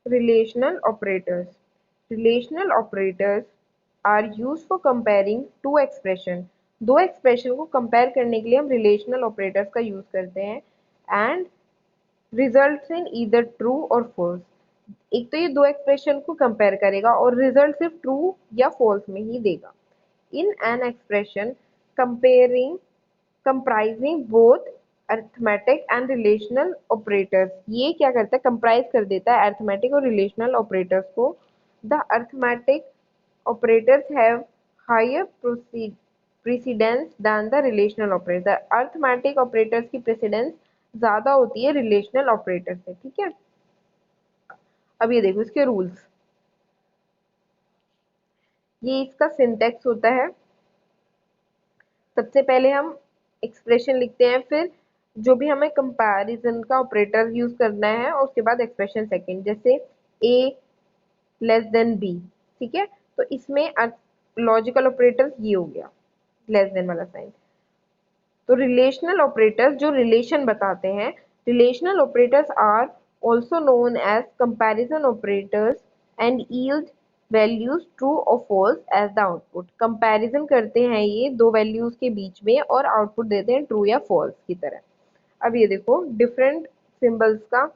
Relational operators. Relational operators are used for comparing two expression. दो expression को compare करने के लिए हम रिलेशनल ऑपरेटर्स का यूज करते हैं and results in either true और फॉल्स। एक तो ये दो एक्सप्रेशन को कंपेयर करेगा और रिजल्ट सिर्फ ट्रू या फॉल्स में ही देगा। In an expression comparing comprising both arithmetic and relational operators. ये क्या करता है, कंप्राइज कर देता है अरिथमेटिक और रिलेशनल ऑपरेटर्स को। The arithmetic operators have higher precedence than the relational operator. Arithmetic operators की प्रेसिडेंस ज्यादा होती है रिलेशनल ऑपरेटर से। ठीक है, अब ये देखो इसके रूल्स। ये इसका सिंटेक्स होता है। सबसे पहले हम एक्सप्रेशन लिखते हैं, फिर जो भी हमें कंपैरिजन का ऑपरेटर यूज करना है और उसके बाद एक्सप्रेशन सेकंड, जैसे ए लेस देन बी। ठीक है, तो इसमें लॉजिकल ऑपरेटर ये हो गया लेस देन वाला साइन। तो रिलेशनल ऑपरेटर्स जो रिलेशन बताते हैं, relational operators are also known as comparison operators and yield values true और false as the output. Comparison करते हैं ये दो वैल्यूज के बीच में और आउटपुट देते हैं ट्रू या फॉल्स की तरह। अब ये देखो डिफरेंट सिंबल्स का।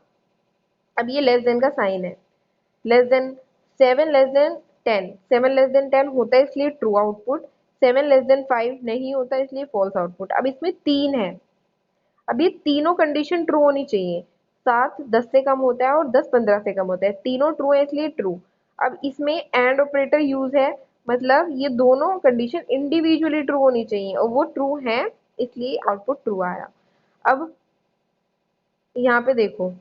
अब ये लेस देन का साइन है, less than 7 less than 10, 7 less than 10 होता है इसलिए ट्रू आउटपुट, 7 लेस देन 5 नहीं होता इसलिए फॉल्स आउटपुट। अब इसमें 3 है, अब ये तीनों कंडीशन ट्रू होनी चाहिए। 7 10 से कम होता है और 10 15 से कम होता है, तीनों ट्रू है इसलिए ट्रू। अब इसमें एंड ऑपरेटर यूज है, मतलब ये दोनों कंडीशन इंडिविजुअली ट्रू होनी चाहिए और वो ट्रू है इसलिए आउटपुट ट्रू आया। अब यहाँ पे देखो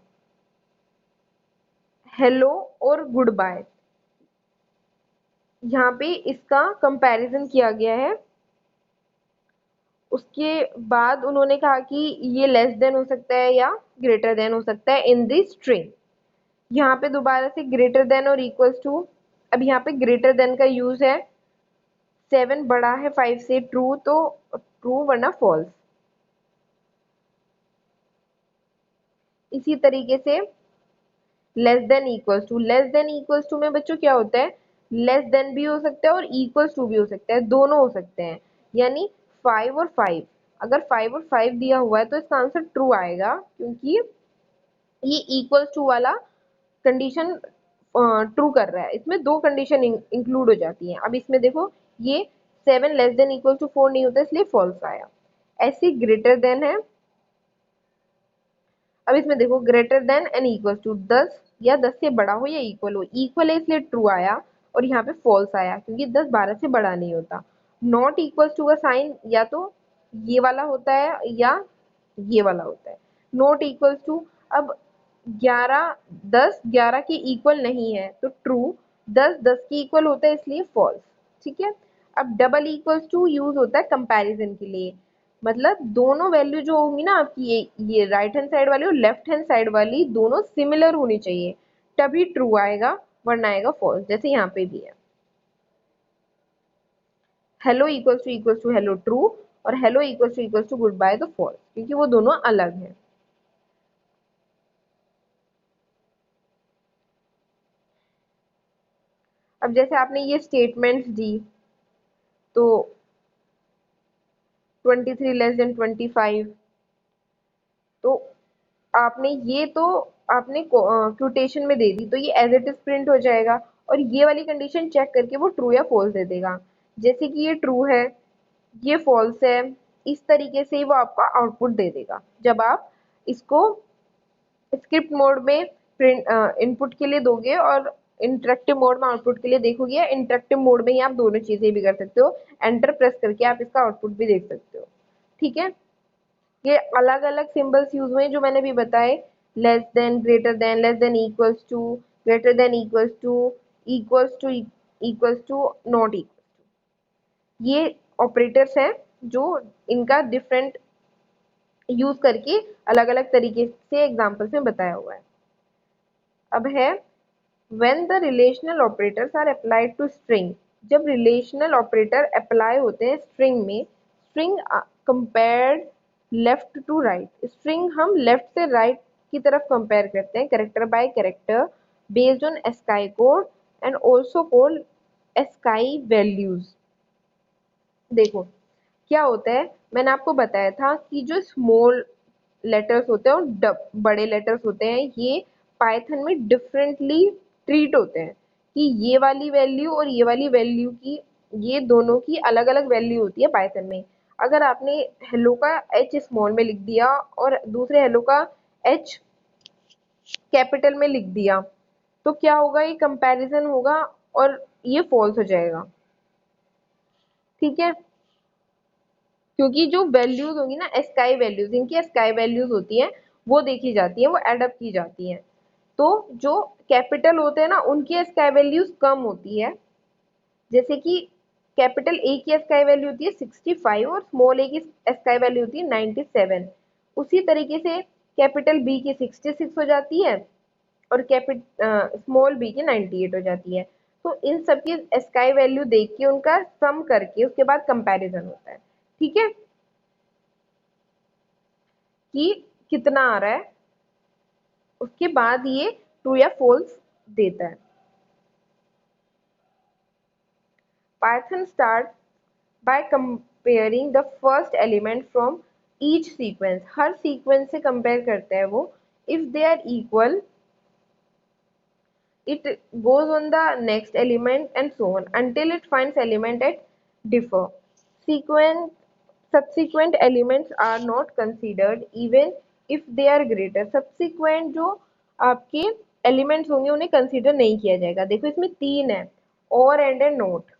हेलो और गुड बाय, यहाँ पे इसका कंपैरिजन किया गया है। उसके बाद उन्होंने कहा कि ये लेस देन हो सकता है या ग्रेटर देन हो सकता है इन दी स्ट्रिंग। यहाँ पे दोबारा से ग्रेटर देन और इक्वल्स टू। अब यहाँ पे ग्रेटर देन का यूज है, 7 बड़ा है 5 से, ट्रू तो ट्रू वरना फॉल्स। इसी तरीके से less than equals to, less than equals to में बच्चों क्या होता है, लेस देन भी हो सकता है और इक्वल्स टू भी हो सकता है, दोनों हो सकते हैं। यानी 5 और 5, अगर 5 और 5 दिया हुआ है तो इसका आंसर ट्रू आएगा क्योंकि ये इक्वल्स टू वाला कंडीशन ट्रू कर रहा है। इसमें दो कंडीशन इंक्लूड हो जाती हैं। अब इसमें देखो ये 7 लेस देन इक्वल टू 4 नहीं होता इसलिए फॉल्स आया। ऐसे ग्रेटर देन है, अब इसमें देखो greater than and equal to 10 या 10 से बड़ा हो या इक्वल हो, इक्वल है इसलिए ट्रू आया और यहाँ पे फॉल्स आया क्योंकि 10 12 से बड़ा नहीं होता। नॉट इक्वल टू का साइन या तो ये वाला होता है या ये वाला होता है, नॉट इक्वल टू। अब 11 10 11 के इक्वल नहीं है तो ट्रू, 10 10 के इक्वल होता है इसलिए फॉल्स। ठीक है, अब डबल इक्वल्स टू यूज होता है कंपैरिजन के लिए, मतलब दोनों वैल्यू जो होंगी ना आपकी, ये राइट हैंड साइड वाली और लेफ्ट हैंड साइड वाली दोनों सिमिलर होनी चाहिए तभी ट्रू आएगा वरना आएगा फॉल्स। जैसे यहाँ पे भी है hello equals to hello true और hello equals to goodbye तो फॉल्स क्योंकि वो दोनों अलग हैं। अब जैसे आपने ये स्टेटमेंट्स दी तो 23 लेस देन 25, तो आपने ये तो आपने क्वोटेशन में दे दी तो ये एज इट इज प्रिंट हो जाएगा और ये वाली कंडीशन चेक करके वो ट्रू या फॉल्स दे देगा। जैसे कि ये ट्रू है ये फॉल्स है, इस तरीके से वो आपका आउटपुट दे देगा। जब आप इसको स्क्रिप्ट मोड में प्रिंट इनपुट के लिए दोगे और इंटरेक्टिव मोड में आउटपुट के लिए देखोगे, या इंटरेक्टिव मोड में ही आप दोनों चीजें भी कर सकते हो, एंटर प्रेस करके आप इसका आउटपुट भी देख सकते हो। ठीक है, ये अलग अलग सिंबल्स यूज हुए जो मैंने भी बताए, less than, greater than, less than equals to, greater than equals to, equals to, equals to, not equals to. ये ऑपरेटर्स हैं जो इनका डिफरेंट यूज करके अलग अलग तरीके से एग्जाम्पल्स में बताया हुआ है। अब है when the relational operators are applied to string, जब रिलेशनल ऑपरेटर अप्लाई होते हैं स्ट्रिंग में, string compared left to right, string हम लेफ्ट से राइट की तरफ कंपेयर करते हैं character by character, based on ASCII code and also called ASCII values। देखो क्या होता है, मैंने आपको बताया था कि जो स्मॉल लेटर्स होते हैं और बड़े लेटर्स होते हैं ये पाइथन में डिफरेंटली ट्रीट होते हैं कि ये वाली वैल्यू और ये वाली वैल्यू की, ये दोनों की अलग अलग वैल्यू होती है पाइथन में। अगर आपने हेलो का एच स्मॉल में लिख दिया और दूसरे हेलो का एच कैपिटल में लिख दिया तो क्या होगा, ये कंपैरिजन होगा और ये फॉल्स हो जाएगा। ठीक है, क्योंकि जो वैल्यूज होंगी ना एस्काई वैल्यूज, इनकी एस्काई वैल्यूज होती हैं वो देखी जाती है, वो एडअप की जाती हैं। तो जो कैपिटल होते हैं ना उनकी एस्काई वैल्यूज कम होती है, जैसे कि कैपिटल ए की एस्काई वैल्यू होती है 65 और स्मॉल ए की एस्काई वैल्यू होती है 97। उसी तरीके से कैपिटल बी की 66 हो जाती है और स्मॉल बी की 98 हो जाती है। तो इन सब की एस्काई वैल्यू देख के उनका सम करके उसके बाद कंपैरिजन होता है। ठीक है, कि कितना आ रहा है, उसके बाद ये ट्रू या फॉल्स देता है। Python start by comparing the first element from each sequence, हर सीक्वेंस से कंपेयर करता है वो। If they are equal it goes on the next element and so on until it finds element at differ sequence। subsequent elements are not considered even if they are greater। subsequent जो आपके elements होंगे उन्हें consider नहीं किया जाएगा। देखो इसमें तीन है, और एंड नोट।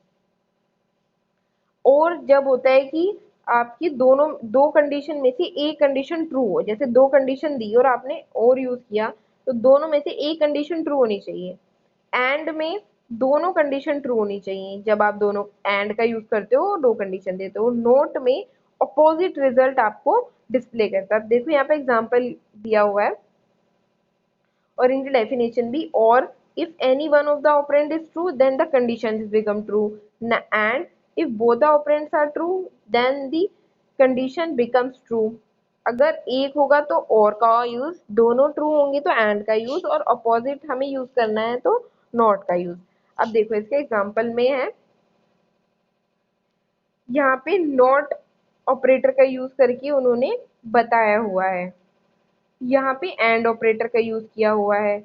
और जब होता है कि आपकी दोनों दो कंडीशन में से एक कंडीशन ट्रू हो, जैसे दो कंडीशन दी और आपने और यूज किया तो दोनों में से एक कंडीशन ट्रू होनी चाहिए। एंड में दोनों कंडीशन ट्रू होनी चाहिए, जब आप दोनों एंड का यूज करते हो दो कंडीशन देते हो। नोट में अपोजिट रिजल्ट आपको डिस्प्ले करता है। अब देखो यहाँ पे एग्जांपल दिया हुआ है और इनकी डेफिनेशन भी, और if any one of the operand is true then the conditions become true and if both the operands are true then the condition becomes true। अगर एक होगा तो और का यूज, दोनों ट्रू होंगे तो एंड का यूज, और अपोजिट हमें यूज करना है तो नॉट का यूज। अब देखो इसके एग्जांपल में है, यहाँ पे नॉट ऑपरेटर का यूज करके उन्होंने बताया हुआ है, यहाँ पे एंड ऑपरेटर का यूज किया हुआ है।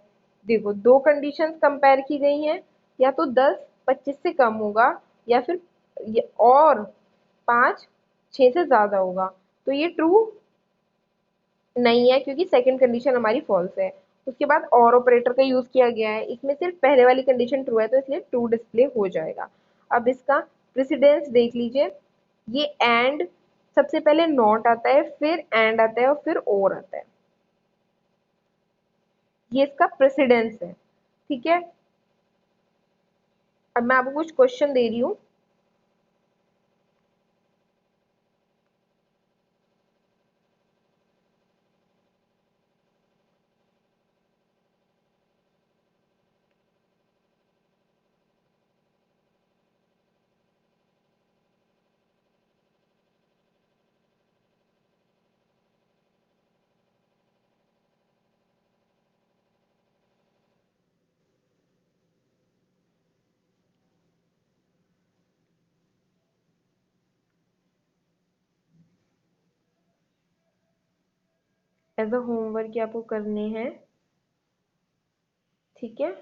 देखो दो कंडीशंस कंपेयर की गई हैं, या तो 10 25 से कम होगा या फिर और 5 6 से ज्यादा होगा, तो ये ट्रू नहीं है क्योंकि सेकंड कंडीशन हमारी फॉल्स है। उसके बाद और ऑपरेटर का यूज किया गया है, इसमें सिर्फ पहले वाली कंडीशन ट्रू है तो इसलिए ट्रू डिस्प्ले हो जाएगा। अब इसका प्रेसिडेंस देख लीजिए, ये एंड सबसे पहले नॉट आता है, फिर एंड आता है और फिर और आता है, ये इसका प्रेसिडेंस है। ठीक है, अब मैं आपको कुछ क्वेश्चन दे रही हूँ। एज अ होमवर्क आपको करने हैं। ठीक है,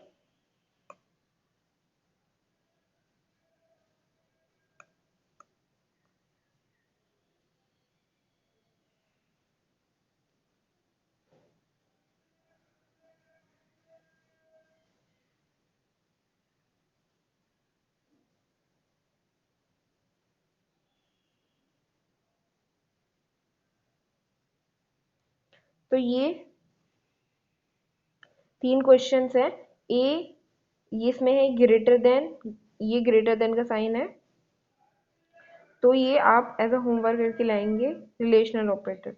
तो ये तीन क्वेश्चंस हैं। ए, ये इसमें है ग्रेटर देन, ये ग्रेटर देन का साइन है, तो ये आप एज अ होमवर्क करके लाएंगे रिलेशनल ऑपरेटर।